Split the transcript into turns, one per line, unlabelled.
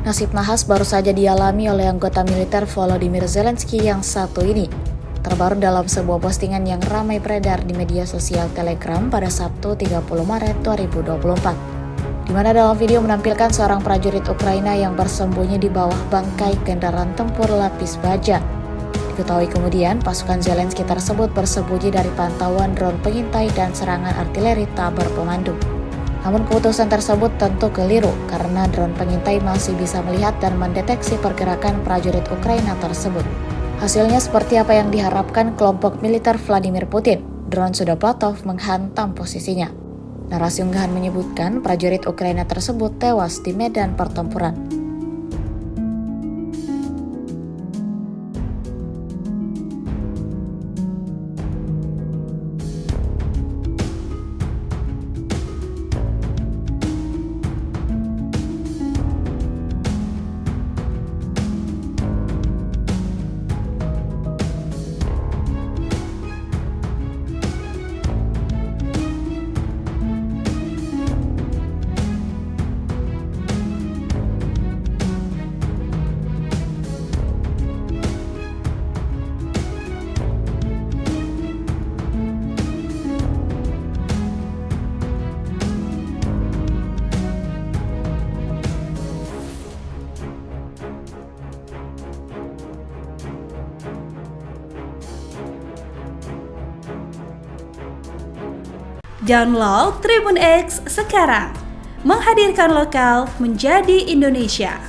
Nasib nahas baru saja dialami oleh anggota militer Volodymyr Zelensky yang satu ini. Terbaru dalam sebuah postingan yang ramai beredar di media sosial Telegram pada Sabtu 30 Maret 2024. Di mana dalam video menampilkan seorang prajurit Ukraina yang bersembunyi di bawah bangkai kendaraan tempur lapis baja. Diketahui kemudian pasukan Zelensky tersebut bersembunyi dari pantauan drone pengintai dan serangan artileri tak berpemandu. Namun keputusan tersebut tentu keliru karena drone pengintai masih bisa melihat dan mendeteksi pergerakan prajurit Ukraina tersebut. Hasilnya seperti apa yang diharapkan kelompok militer Vladimir Putin, drone Sudoplatov menghantam posisinya. Narasi unggahan menyebutkan prajurit Ukraina tersebut tewas di medan pertempuran.
Download Tribun X sekarang, menghadirkan lokal menjadi Indonesia.